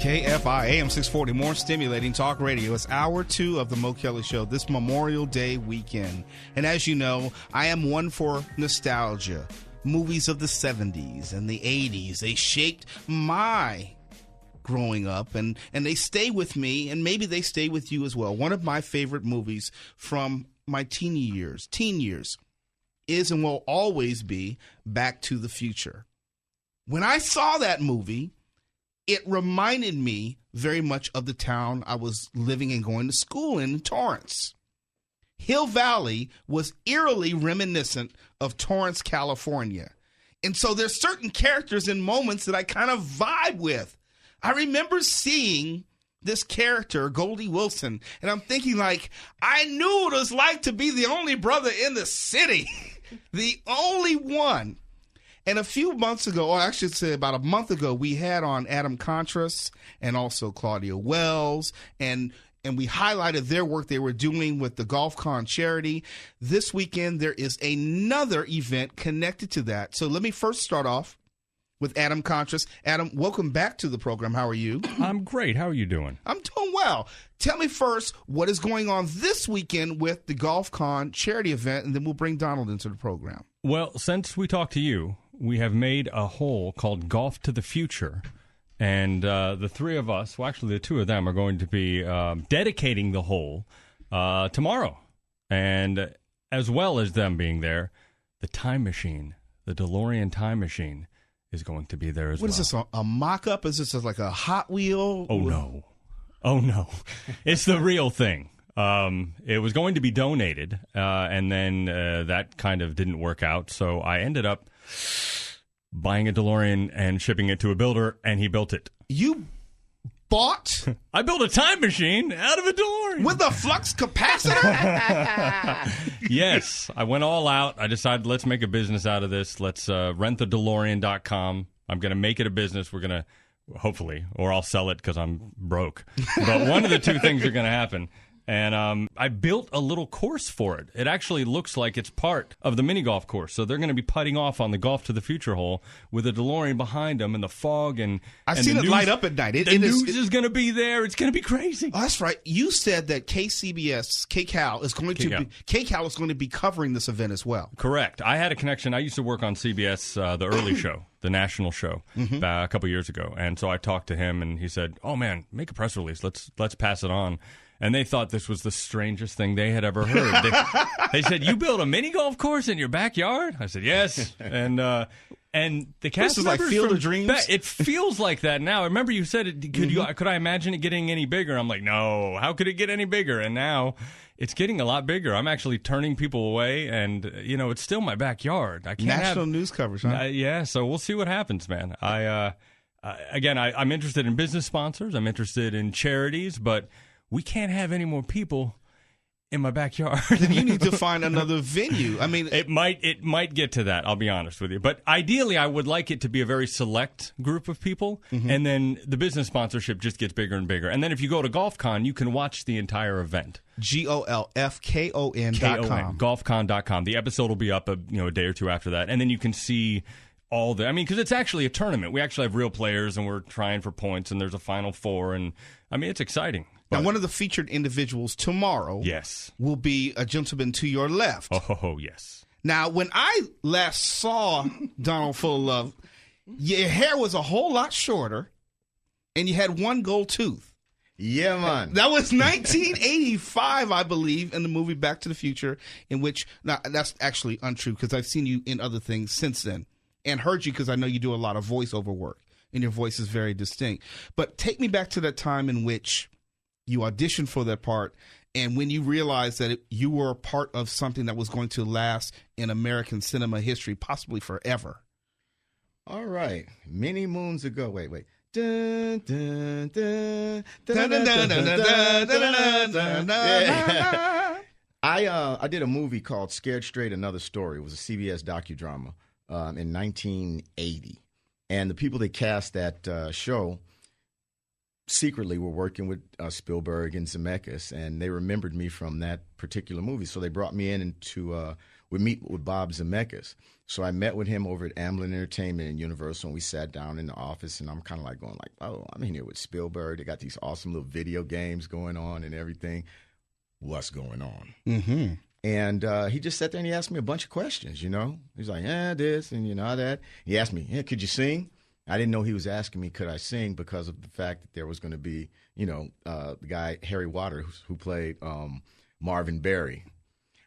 KFI AM 640, more stimulating talk radio. It's hour 2 of the Mo Kelly Show this Memorial Day weekend. And as you know, I am one for nostalgia. Movies of the 70s and the 80s, they shaped my growing up, and they stay with me, and maybe they stay with you as well. One of my favorite movies from my teen years is and will always be Back to the Future. When I saw that movie, it reminded me very much of the town I was living and going to school in Torrance. Hill Valley was eerily reminiscent of Torrance, California. And so there's certain characters and moments that I kind of vibe with. I remember seeing this character, Goldie Wilson, and I'm thinking like, I knew what it was like to be the only brother in the city, the only one. And a few months ago, or I should say about a month ago, we had on Adam Contras and also Claudia Wells, and we highlighted their work they were doing with the GolfCon charity. This weekend, there is another event connected to that. So let me first start off with Adam Contras. Adam, welcome back to the program. How are you? I'm great. How are you doing? I'm doing well. Tell me first what is going on this weekend with the GolfCon charity event, and then we'll bring Donald into the program. Well, since we talked to you, we have made a hole called Golf to the Future, and the three of us, well, actually the two of them, are going to be dedicating the hole tomorrow. And as well as them being there, the time machine, the DeLorean time machine, is going to be there as well. What is this, a mock-up? Is this like a Hot Wheel? Oh, no. It's the real thing. It was going to be donated, and then that kind of didn't work out, so I ended up buying a DeLorean and shipping it to a builder, and he built it. You bought? I built a time machine out of a DeLorean. With a flux capacitor? Yes. I went all out. I decided, let's make a business out of this. Let's renttheDeLorean.com. I'm going to make it a business. We're going to, hopefully, or I'll sell it because I'm broke. But one of the two things are going to happen. And I built a little course for it. It actually looks like it's part of the mini golf course. So they're going to be putting off on the Golf to the Future hole with a DeLorean behind them and the fog. And I've seen it light up at night. The news is going to be there. It's going to be crazy. Oh, that's right. You said that KCBS, KCAL is going to be covering this event as well. Correct. I had a connection. I used to work on CBS, the early show, the national show, a couple years ago. And so I talked to him, and he said, "Oh man, make a press release. Let's pass it on." And they thought this was the strangest thing they had ever heard. They said, "You built a mini golf course in your backyard?" I said, "Yes." And the cast this is like Field of Dreams. It feels like that now. I remember you said it. Could I imagine it getting any bigger? I'm like, no. How could it get any bigger? And now it's getting a lot bigger. I'm actually turning people away, and it's still my backyard. I can't National news coverage, huh? Yeah. So we'll see what happens, man. I'm interested in business sponsors. I'm interested in charities, but we can't have any more people in my backyard. Then you need to find another venue. I mean, it might get to that, I'll be honest with you. But ideally, I would like it to be a very select group of people, and then the business sponsorship just gets bigger and bigger. And then if you go to GolfCon, you can watch the entire event. GolfCon.com. GolfCon.com. The episode will be up a day or two after that, and then you can see all because it's actually a tournament. We actually have real players, and we're trying for points, and there's a Final Four, and it's exciting. Now, one of the featured individuals tomorrow will be a gentleman to your left. Oh, yes. Now, when I last saw Donald Full of Love, your hair was a whole lot shorter, and you had one gold tooth. Yeah, man. That was 1985, I believe, in the movie Back to the Future, in which, now, that's actually untrue, because I've seen you in other things since then, and heard you because I know you do a lot of voiceover work, and your voice is very distinct. But take me back to that time in which you auditioned for that part, and when you realized that you were a part of something that was going to last in American cinema history, possibly forever. All right. Many moons ago. Wait. Dun, dun, dun, dun, dun, dun, dun, dun, dun, dun. I did a movie called Scared Straight, Another Story. It was a CBS docudrama in 1980. And the people that cast that show secretly were working with Spielberg and Zemeckis, and they remembered me from that particular movie. So they brought me in to would meet with Bob Zemeckis. So I met with him over at Amblin Entertainment and Universal, and we sat down in the office, and I'm kind of like going like, oh, I'm in here with Spielberg. They got these awesome little video games going on and everything. What's going on? Mm-hmm. And he just sat there and he asked me a bunch of questions, you know. He's like, this and, that. He asked me, could you sing? I didn't know he was asking me, could I sing, because of the fact that there was going to be, the guy, Harry Waters, who played Marvin Berry.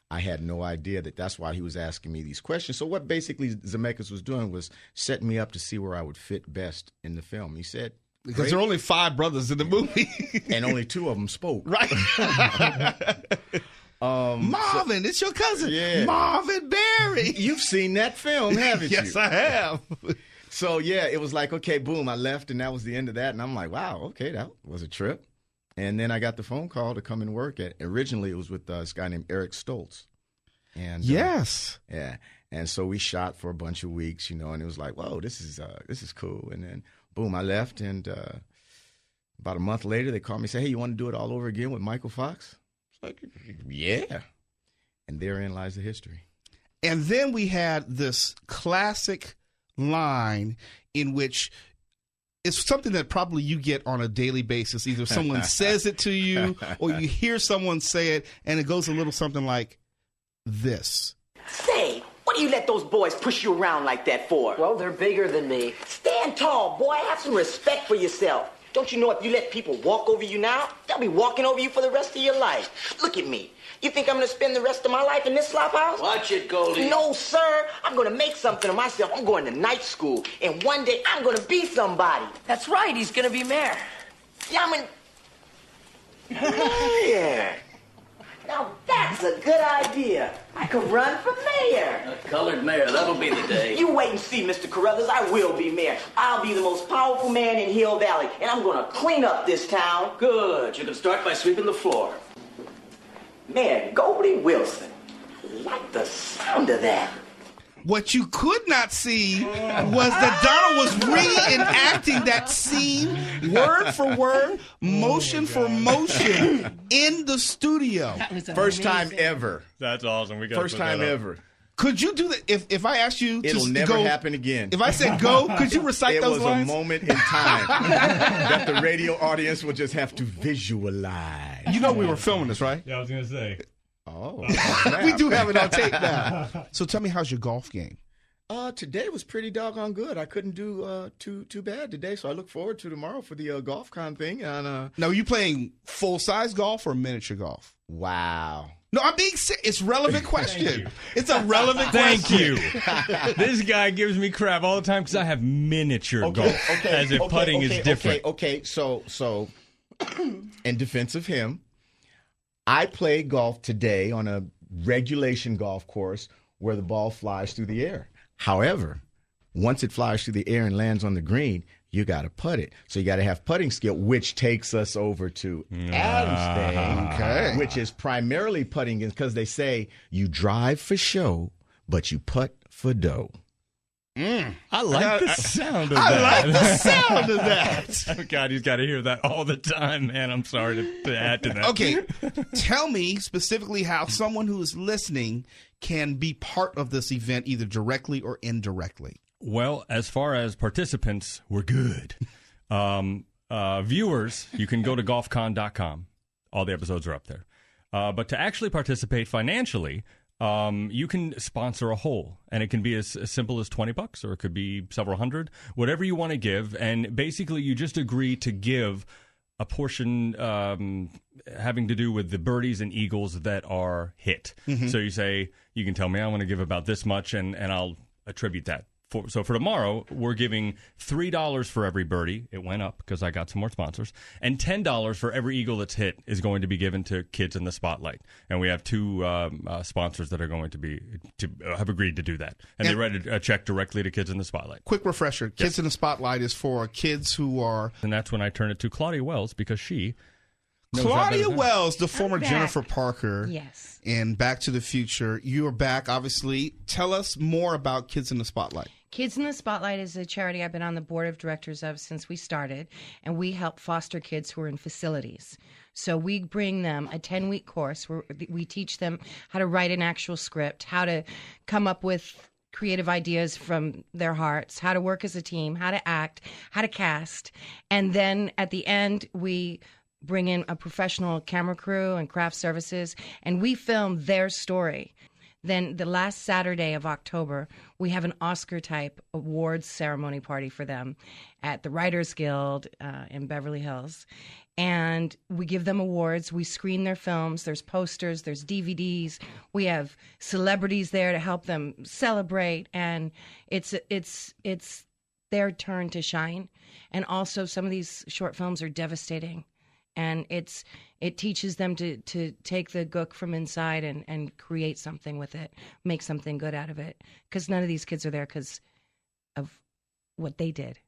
I had no idea that's why he was asking me these questions. So what basically Zemeckis was doing was setting me up to see where I would fit best in the film. He said, because there are only 5 brothers in the movie. And only 2 of them spoke. Right. Marvin, it's your cousin. Yeah. Marvin Berry. You've seen that film, haven't you? Yes, I have. So, it was like, okay, boom, I left, and that was the end of that. And I'm like, wow, okay, that was a trip. And then I got the phone call to come and work at. Originally, it was with this guy named Eric Stoltz. And yes. And so we shot for a bunch of weeks, and it was like, whoa, this is cool. And then, boom, I left, and about a month later, they called me and said, hey, you want to do it all over again with Michael Fox? It's like, yeah. And therein lies the history. And then we had this classic line in which it's something that probably you get on a daily basis. Either someone says it to you or you hear someone say it, and it goes a little something like this. Say, what do you let those boys push you around like that for? Well, they're bigger than me. Stand tall, boy. Have some respect for yourself. Don't you know if you let people walk over you now, they'll be walking over you for the rest of your life? Look at me. You think I'm going to spend the rest of my life in this slop house? Watch it, Goldie. No, sir. I'm going to make something of myself. I'm going to night school, and one day I'm going to be somebody. That's right. He's going to be mayor. Yeah, I'm mayor. Now that's a good idea. I could run for mayor. A colored mayor. That'll be the day. You wait and see, Mr. Carruthers. I will be mayor. I'll be the most powerful man in Hill Valley, and I'm going to clean up this town. Good. You can start by sweeping the floor. Mayor Goldie Wilson. I like the sound of that. What you could not see was that Donald was reenacting that scene, word for word, motion for motion, in the studio. First time ever. That's awesome. We got First time ever. Could you do that? If I asked you to It'll never go, happen again. If I said go, could you recite those lines? It was a moment in time that the radio audience will just have to visualize. You know we were filming this, right? Yeah, I was going to say. Oh. We do have it on tape now. So tell me, how's your golf game? Today was pretty doggone good. I couldn't do too bad today, so I look forward to tomorrow for the golf con thing. And now, are you playing full-size golf or miniature golf? Wow. No, I'm being serious. It's a relevant question. It's a relevant question. Thank you. This guy gives me crap all the time because I have miniature golf, as if putting is different. Okay. So, in defense of him, I played golf today on a regulation golf course where the ball flies through the air. However, once it flies through the air and lands on the green, you got to putt it. So you got to have putting skill, which takes us over to Adam's thing, which is primarily putting, because they say you drive for show, but you putt for dough. I like the sound of that. I like the sound of that. Oh, God, he's got to hear that all the time, man. I'm sorry to add to that. Okay, tell me specifically how someone who is listening can be part of this event, either directly or indirectly. Well, as far as participants, we're good. Viewers, you can go to golfcon.com. All the episodes are up there. But to actually participate financially, you can sponsor a hole, and it can be as simple as $20, or it could be several hundred, whatever you want to give. And basically, you just agree to give a portion having to do with the birdies and eagles that are hit. Mm-hmm. So you say, you can tell me, I want to give about this much, and I'll attribute that. So for tomorrow, we're giving $3 for every birdie. It went up because I got some more sponsors. And $10 for every eagle that's hit is going to be given to Kids in the Spotlight. And we have 2 sponsors that are going to have agreed to do that. And they write a check directly to Kids in the Spotlight. Quick refresher. Kids in the Spotlight is for kids who are... And that's when I turn it to Claudia Wells, because she... Claudia Wells, the former Jennifer Parker. Yes. In Back to the Future. You are back, obviously. Tell us more about Kids in the Spotlight. Kids in the Spotlight is a charity I've been on the board of directors of since we started, and we help foster kids who are in facilities. So we bring them a 10-week course where we teach them how to write an actual script, how to come up with creative ideas from their hearts, how to work as a team, how to act, how to cast. And then at the end, we bring in a professional camera crew and craft services, and we film their story. Then the last Saturday of October, we have an Oscar-type awards ceremony party for them at the Writers Guild in Beverly Hills. And we give them awards. We screen their films. There's posters. There's DVDs. We have celebrities there to help them celebrate. And it's their turn to shine. And also, some of these short films are devastating. And it teaches them to take the gook from inside and create something with it, make something good out of it. Because none of these kids are there because of what they did.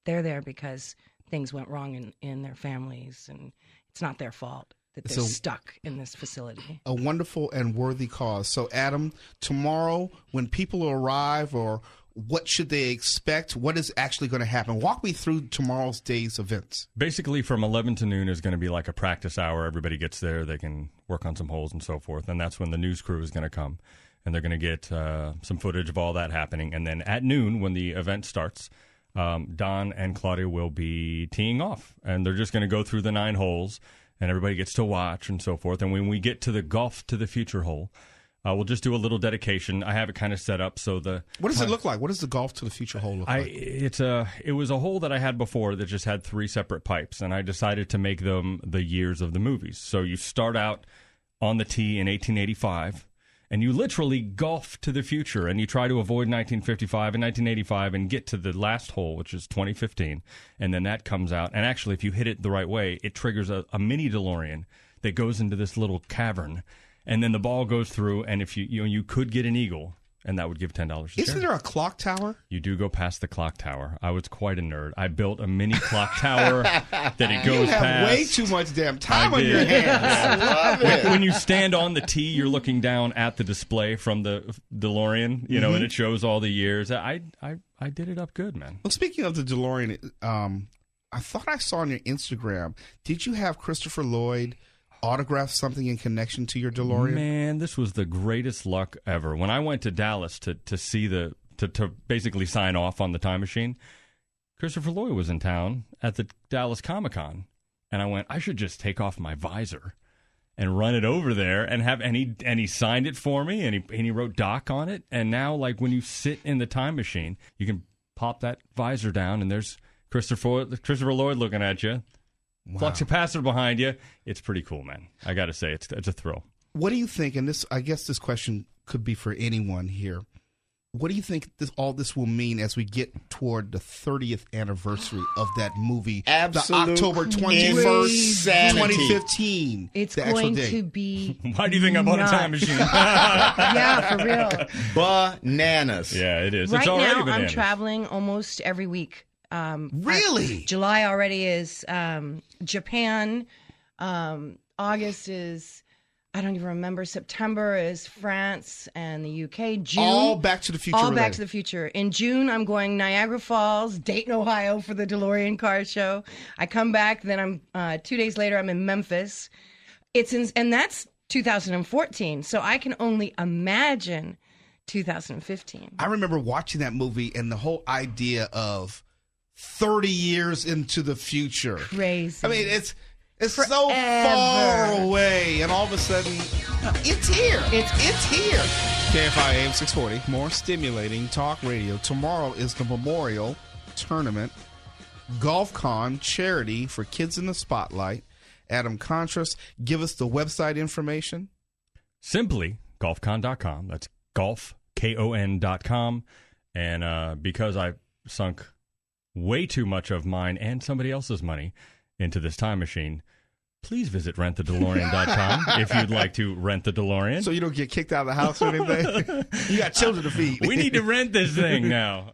They're there because things went wrong in their families, and it's not their fault that they're stuck in this facility. A wonderful and worthy cause. So, Adam, tomorrow when people arrive, or what should they expect? What is actually going to happen? Walk me through tomorrow's day's events. Basically, from 11 to noon is going to be like a practice hour. Everybody gets there. They can work on some holes and so forth. And that's when the news crew is going to come. And they're going to get some footage of all that happening. And then at noon, when the event starts, Don and Claudia will be teeing off. And they're just going to go through the 9 holes. And everybody gets to watch and so forth. And when we get to the Golf to the Future hole, we'll just do a little dedication. I have it kind of set up so the. What does it look like? What does the Golf to the Future hole look like? It was a hole that I had before that just had 3 separate pipes, and I decided to make them the years of the movies. So you start out on the tee in 1885, and you literally golf to the future, and you try to avoid 1955 and 1985 and get to the last hole, which is 2015, and then that comes out. And actually, if you hit it the right way, it triggers a mini DeLorean that goes into this little cavern. And then the ball goes through, and if you could get an eagle, and that would give $10. Isn't there a clock tower? You do go past the clock tower. I was quite a nerd. I built a mini clock tower that it goes past. You have way too much damn time on your hands. I love it. When you stand on the tee, you're looking down at the display from the DeLorean, and it shows all the years. I did it up good, man. Well, speaking of the DeLorean, I thought I saw on your Instagram, did you have Christopher Lloyd autograph something in connection to your DeLorean? Man, this was the greatest luck ever. When I went to Dallas to see to basically sign off on the time machine, Christopher Lloyd was in town at the Dallas Comic-Con, and I went, I should just take off my visor and run it over there and he signed it for me, and he wrote Doc on it. And now, like, when you sit in the time machine, you can pop that visor down, and there's Christopher Lloyd looking at you. Wow. Flux capacitor behind you. It's pretty cool, man. I got to say, it's a thrill. What do you think, and I guess this question could be for anyone here, what do you think all this will mean as we get toward the 30th anniversary of that movie? Absolute the October 21st, insanity. 2015. It's going to be Why do you think I bought a time machine? Yeah, for real. Bananas. Yeah, it is. Right It's already now, bananas. I'm traveling almost every week. Really? July already is Japan. August is, I don't even remember. September is France and the UK. June, all Back to the Future. All Back to the Future. In June, I'm going Niagara Falls, Dayton, Ohio for the DeLorean car show. I come back, then I'm 2 days later, I'm in Memphis. And that's 2014. So I can only imagine 2015. I remember watching that movie and the whole idea of 30 years into the future. Crazy. I mean, it's so far away, and all of a sudden, it's here. It's here. KFI AM 640, more stimulating talk radio. Tomorrow is the Memorial Tournament Golf Con charity for Kids in the Spotlight. Adam Contras, give us the website information. Simply golfcon.com. That's golfkon.com. And because I sunk way too much of mine and somebody else's money into this time machine, please visit rentthedelorean.com if you'd like to rent the DeLorean. So you don't get kicked out of the house or anything? You got children to feed. We need to rent this thing now.